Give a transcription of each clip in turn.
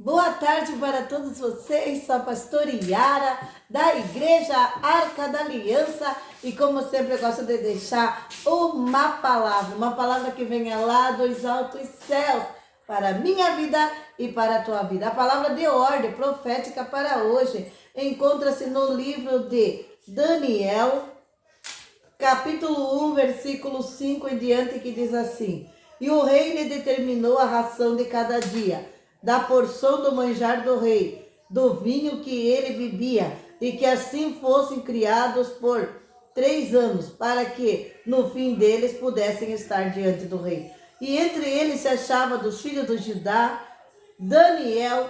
Boa tarde para todos vocês, sou a pastora Yara, da Igreja Arca da Aliança, e como sempre eu gosto de deixar uma palavra que venha lá dos altos céus, para a minha vida e para a tua vida. A palavra de ordem profética para hoje encontra-se no livro de Daniel, capítulo 1, versículo 5 em diante, que diz assim: E o rei lhe determinou a ração de cada dia, da porção do manjar do rei, do vinho que ele bebia, e que assim fossem criados por 3 anos, para que no fim deles pudessem estar diante do rei. E entre eles se achava dos filhos de Judá, Daniel,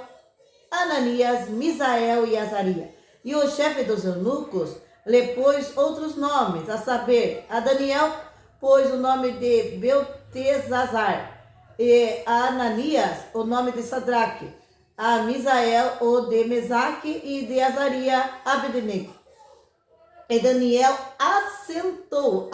Ananias, Misael e Azarias. E o chefe dos eunucos lhe pôs outros nomes, a saber, a Daniel pôs o nome de Beltesazar, e a Ananias o nome de Sadraque, a Misael o de Mesaque, e de Azarias Abednego. E Daniel assentou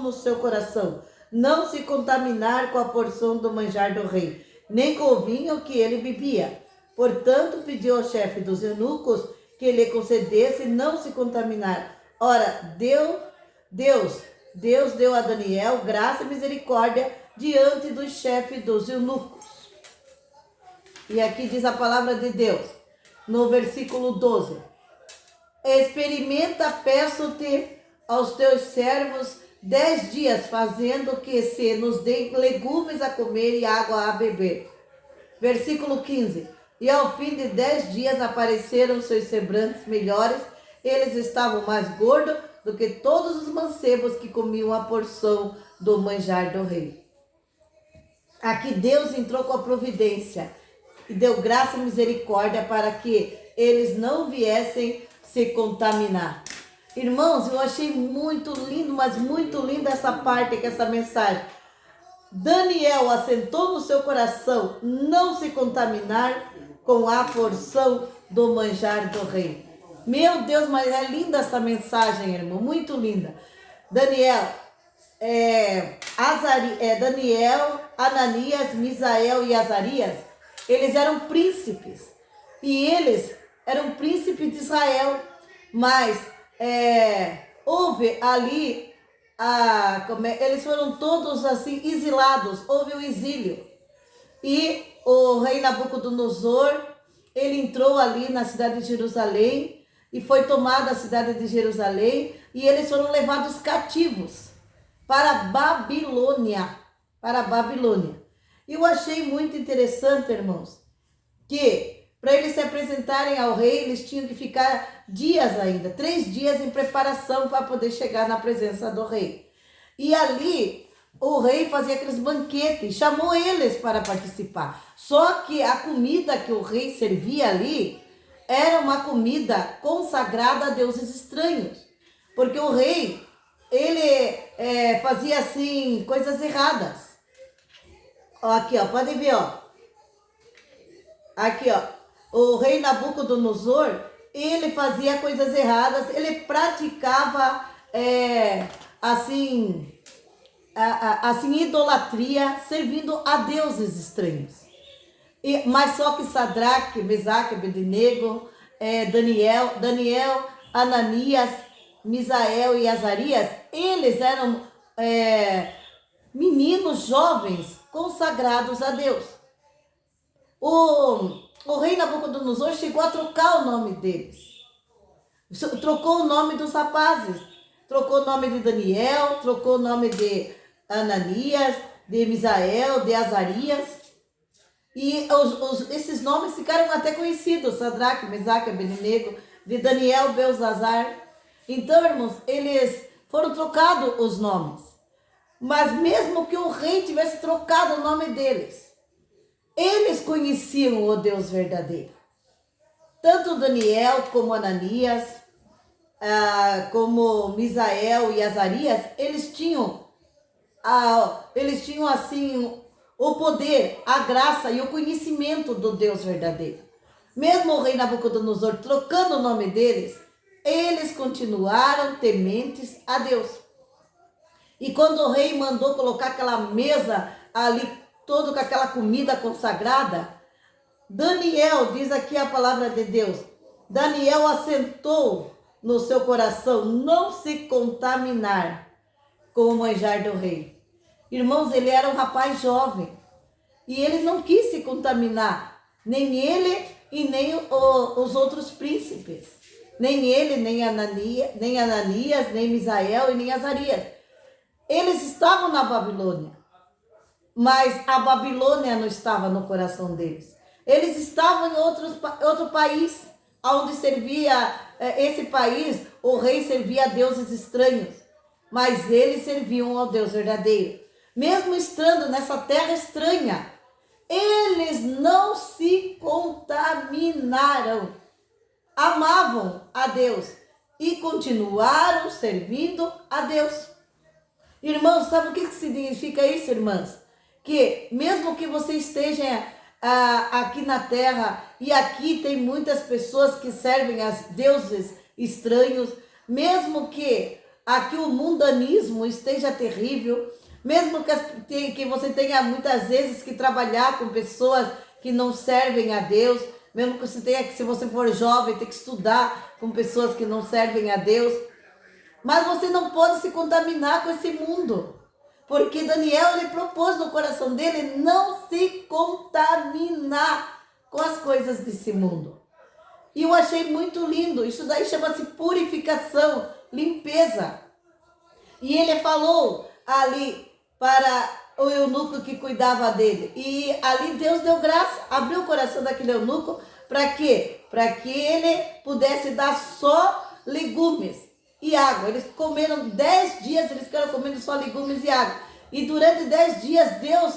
no seu coração não se contaminar com a porção do manjar do rei, nem com o vinho que ele bebia. Portanto, pediu ao chefe dos eunucos que lhe concedesse não se contaminar. Ora, Deus deu a Daniel graça e misericórdia diante do chefe dos eunucos. E aqui diz a palavra de Deus, no versículo 12: Experimenta, peço-te, aos teus servos 10 dias, fazendo que se nos dê legumes a comer e água a beber. Versículo 15: E ao fim de 10 dias apareceram seus semblantes melhores, eles estavam mais gordos do que todos os mancebos que comiam a porção do manjar do rei. Aqui Deus entrou com a providência e deu graça e misericórdia para que eles não viessem se contaminar. Irmãos, eu achei muito lindo, mas muito linda essa parte aqui, essa mensagem. Daniel assentou no seu coração não se contaminar com a porção do manjar do rei. Meu Deus, mas é linda essa mensagem, irmão, muito linda. Daniel, Ananias, Misael e Azarias, eles eram príncipes, e eles eram príncipes de Israel, mas houve ali, eles foram todos assim exilados, houve o exílio, e o rei Nabucodonosor, ele entrou ali na cidade de Jerusalém, e foi tomada a cidade de Jerusalém, e eles foram levados cativos para a Babilônia, E eu achei muito interessante, irmãos, que para eles se apresentarem ao rei, eles tinham que ficar dias ainda, 3 dias em preparação para poder chegar na presença do rei. E ali o rei fazia aqueles banquetes, chamou eles para participar. Só que a comida que o rei servia ali era uma comida consagrada a deuses estranhos, porque o rei, ele fazia assim coisas erradas. Aqui, ó, pode ver, ó. Aqui, ó. O rei Nabucodonosor, ele fazia coisas erradas, ele praticava assim idolatria, servindo a deuses estranhos. Mas só que Sadraque, Mesaque, Abednego, Daniel, Ananias, Misael e Azarias, eles eram meninos jovens consagrados a Deus. O rei Nabucodonosor chegou a trocar o nome deles. Trocou o nome dos rapazes. Trocou o nome de Daniel, trocou o nome de Ananias, de Misael, de Azarias. E esses nomes ficaram até conhecidos: Sadraque, Mesaque, Abednego, de Daniel, Beltesazar. Então, irmãos, eles foram trocados os nomes. Mas mesmo que o rei tivesse trocado o nome deles, eles conheciam o Deus verdadeiro. Tanto Daniel como Ananias, como Misael e Azarias, eles tinham assim o poder, a graça e o conhecimento do Deus verdadeiro. Mesmo o rei Nabucodonosor trocando o nome deles, eles continuaram tementes a Deus. E quando o rei mandou colocar aquela mesa ali, todo com aquela comida consagrada, Daniel, diz aqui a palavra de Deus, Daniel assentou no seu coração não se contaminar com o manjar do rei. Irmãos, ele era um rapaz jovem e ele não quis se contaminar, nem ele e nem os outros príncipes, nem ele, nem Ananias, nem Misael e nem Azarias. Eles estavam na Babilônia, mas a Babilônia não estava no coração deles. Eles estavam em outro país, onde servia esse país, o rei servia a deuses estranhos, mas eles serviam ao Deus verdadeiro. Mesmo estando nessa terra estranha, eles não se contaminaram, amavam a Deus e continuaram servindo a Deus. Irmãos, sabe o que significa isso, irmãs? Que mesmo que você esteja aqui na terra, e aqui tem muitas pessoas que servem a deuses estranhos, mesmo que aqui o mundanismo esteja terrível, mesmo que você tenha muitas vezes que trabalhar com pessoas que não servem a Deus, mesmo que você tenha que, se você for jovem, ter que estudar com pessoas que não servem a Deus, mas você não pode se contaminar com esse mundo. Porque Daniel, ele propôs no coração dele não se contaminar com as coisas desse mundo. E eu achei muito lindo. Isso daí chama-se purificação, limpeza. E ele falou ali para o eunuco que cuidava dele. E ali Deus deu graça, abriu o coração daquele eunuco. Para quê? Para que ele pudesse dar só legumes e água. Eles comeram 10 dias, eles ficaram comendo só legumes e água. E durante 10 dias Deus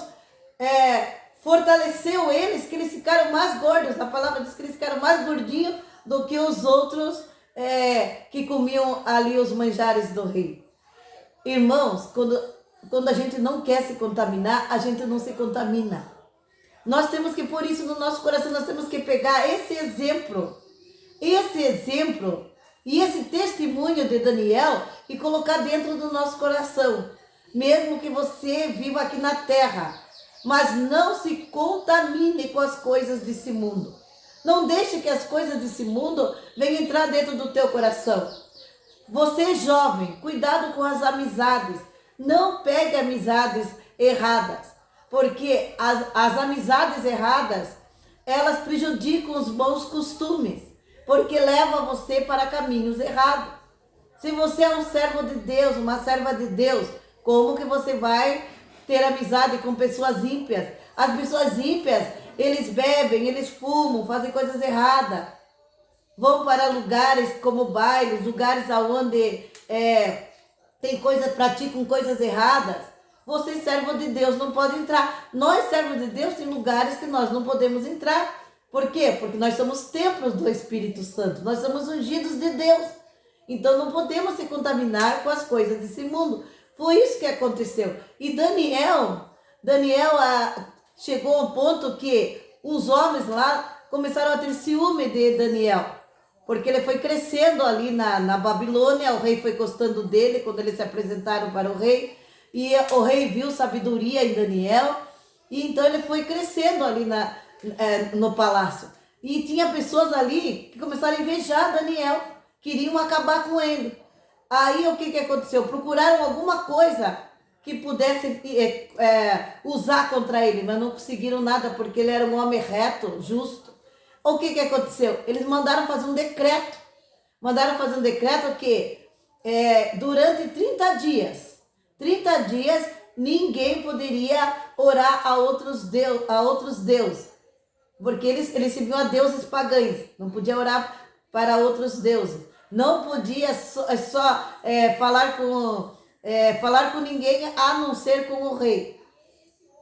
fortaleceu eles, que eles ficaram mais gordos. A palavra diz que eles ficaram mais gordinhos do que os outros que comiam ali os manjares do rei. Irmãos, quando a gente não quer se contaminar, a gente não se contamina. Nós temos que pôr isso no nosso coração, nós temos que pegar esse exemplo e esse testemunho de Daniel e colocar dentro do nosso coração. Mesmo que você viva aqui na terra, mas não se contamine com as coisas desse mundo. Não deixe que as coisas desse mundo venham entrar dentro do teu coração. Você jovem, cuidado com as amizades. Não pegue amizades erradas, porque as amizades erradas, elas prejudicam os bons costumes, porque levam você para caminhos errados. Se você é um servo de Deus, uma serva de Deus, como que você vai ter amizade com pessoas ímpias? As pessoas ímpias, eles bebem, eles fumam, fazem coisas erradas. Vão para lugares como bailes, lugares onde praticam coisas erradas. Você, servo de Deus, não pode entrar. Nós, servos de Deus, tem lugares que nós não podemos entrar. Por quê? Porque nós somos templos do Espírito Santo. Nós somos ungidos de Deus. Então não podemos se contaminar com as coisas desse mundo. Foi isso que aconteceu. E Daniel chegou ao ponto que os homens lá começaram a ter ciúme de Daniel, porque ele foi crescendo ali na Babilônia. O rei foi gostando dele quando eles se apresentaram para o rei, e o rei viu sabedoria em Daniel, e então ele foi crescendo ali no palácio. E tinha pessoas ali que começaram a invejar Daniel, queriam acabar com ele. Aí o que aconteceu? Procuraram alguma coisa que pudesse usar contra ele, mas não conseguiram nada, porque ele era um homem reto, justo. O que aconteceu? Eles mandaram fazer um decreto. Que durante 30 dias, ninguém poderia orar a outros deuses. Porque eles serviam a deuses pagãos. Não podia orar para outros deuses. Não podia falar com ninguém a não ser com o rei.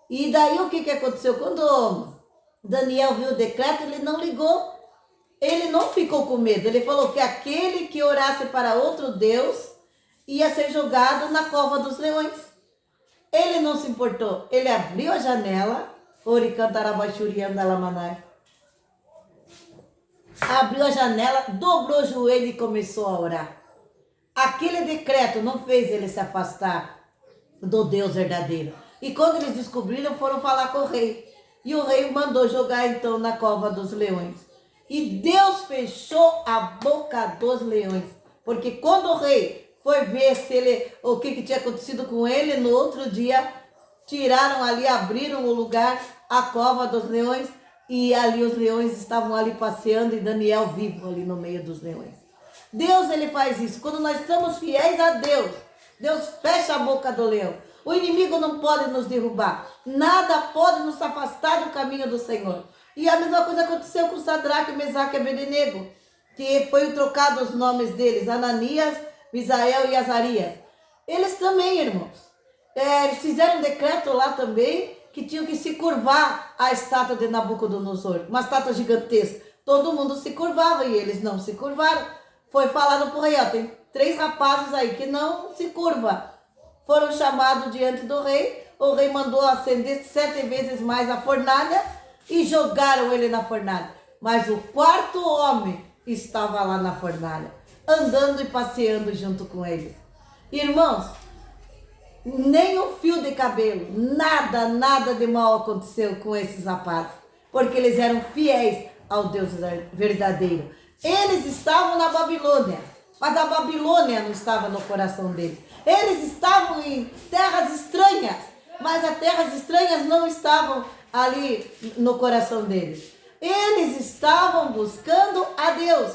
E daí o que aconteceu? Quando Daniel viu o decreto, ele não ligou. Ele não ficou com medo. Ele falou que aquele que orasse para outro Deus ia ser jogado na cova dos leões. Ele não se importou. Ele abriu a janela. Abriu a janela, dobrou o joelho e começou a orar. Aquele decreto não fez ele se afastar do Deus verdadeiro. E quando eles descobriram, foram falar com o rei. E o rei mandou jogar então na cova dos leões. E Deus fechou a boca dos leões. Porque quando o rei foi ver o que tinha acontecido com ele, no outro dia, tiraram ali, abriram o lugar, a cova dos leões, e ali os leões estavam ali passeando e Daniel vivo ali no meio dos leões. Deus, ele faz isso. Quando nós estamos fiéis a Deus, Deus fecha a boca do leão. O inimigo não pode nos derrubar. Nada pode nos afastar do caminho do Senhor. E a mesma coisa aconteceu com Sadraque, Mesaque e Abednego, que foi trocado os nomes deles, Ananias, Misael e Azarias. Eles também, irmãos, eles fizeram um decreto lá também, que tinham que se curvar à estátua de Nabucodonosor, uma estátua gigantesca. Todo mundo se curvava e eles não se curvaram. Foi falado por rei, ó, tem 3 rapazes aí que não se curvam. Foram chamados diante do rei, o rei mandou acender 7 vezes mais a fornalha e jogaram ele na fornalha. Mas o 4º homem estava lá na fornalha, andando e passeando junto com eles. Irmãos, nem um fio de cabelo, nada de mal aconteceu com esses rapazes, porque eles eram fiéis ao Deus verdadeiro. Eles estavam na Babilônia, mas a Babilônia não estava no coração deles. Eles estavam em terras estranhas, mas as terras estranhas não estavam ali no coração deles. Eles estavam buscando a Deus.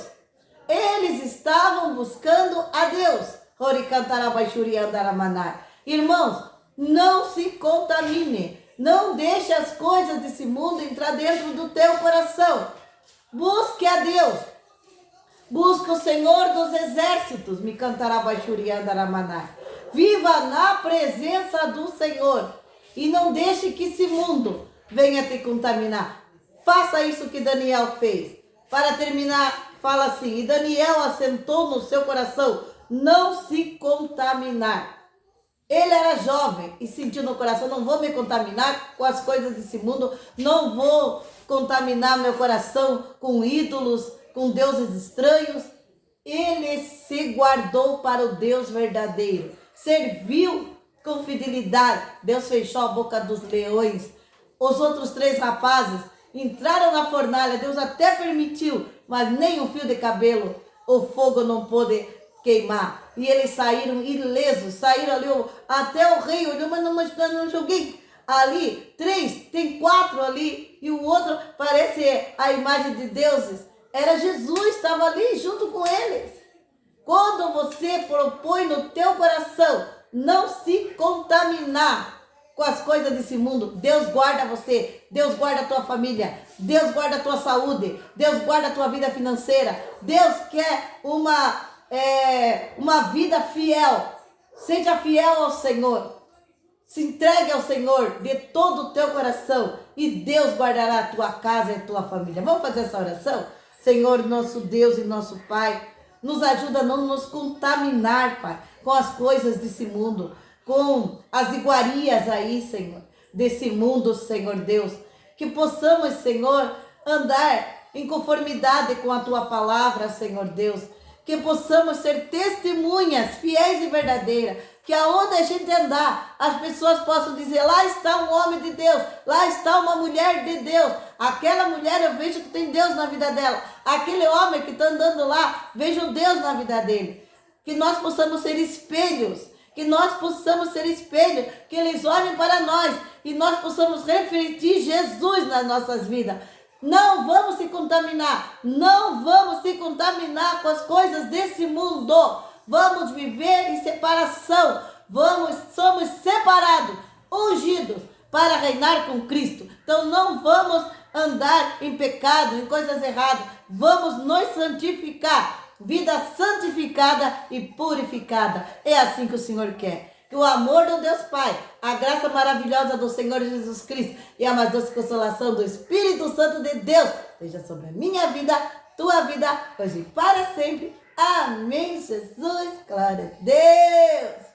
Eles estavam buscando a Deus. Irmãos, não se contamine. Não deixe as coisas desse mundo entrar dentro do teu coração. Busque a Deus. Busque o Senhor dos exércitos. Me cantará Viva na presença do Senhor. E não deixe que esse mundo venha te contaminar. Faça isso que Daniel fez. Para terminar, fala assim: e Daniel assentou no seu coração não se contaminar. Ele era jovem e sentiu no coração: não vou me contaminar com as coisas desse mundo, não vou contaminar meu coração com ídolos, com deuses estranhos. Ele se guardou para o Deus verdadeiro, serviu com fidelidade. Deus fechou a boca dos leões. Os outros 3 rapazes entraram na fornalha, Deus até permitiu, mas nem um fio de cabelo o fogo não pôde queimar. E eles saíram ilesos, saíram ali, até o rei olhou, mas não joguei ali 3, tem 4 ali, e o outro parece a imagem de deuses. Era Jesus, estava ali junto com eles. Quando você propõe no teu coração não se contaminar com as coisas desse mundo, Deus guarda você, Deus guarda a tua família, Deus guarda a tua saúde, Deus guarda a tua vida financeira. Deus quer uma vida fiel. Seja fiel ao Senhor. Se entregue ao Senhor de todo o teu coração e Deus guardará a tua casa e a tua família. Vamos fazer essa oração? Senhor, nosso Deus e nosso Pai, nos ajuda a não nos contaminar, Pai, com as coisas desse mundo, com as iguarias aí, Senhor, desse mundo, Senhor Deus. Que possamos, Senhor, andar em conformidade com a Tua palavra, Senhor Deus. Que possamos ser testemunhas fiéis e verdadeiras. Que aonde a gente andar, as pessoas possam dizer: lá está um homem de Deus, lá está uma mulher de Deus. Aquela mulher, eu vejo que tem Deus na vida dela. Aquele homem que está andando lá, vejo Deus na vida dele. Que nós possamos ser espelhos, que nós possamos ser espelhos, que eles olhem para nós e nós possamos refletir Jesus nas nossas vidas. Não vamos se contaminar, não vamos se contaminar com as coisas desse mundo. Vamos viver em separação, somos separados, ungidos para reinar com Cristo. Então não vamos andar em pecado, em coisas erradas. Vamos nos santificar, vida santificada e purificada. É assim que o Senhor quer. Que o amor do Deus Pai, a graça maravilhosa do Senhor Jesus Cristo e a mais doce consolação do Espírito Santo de Deus seja sobre a minha vida, tua vida, hoje e para sempre. Amém, Jesus. Glória a Deus.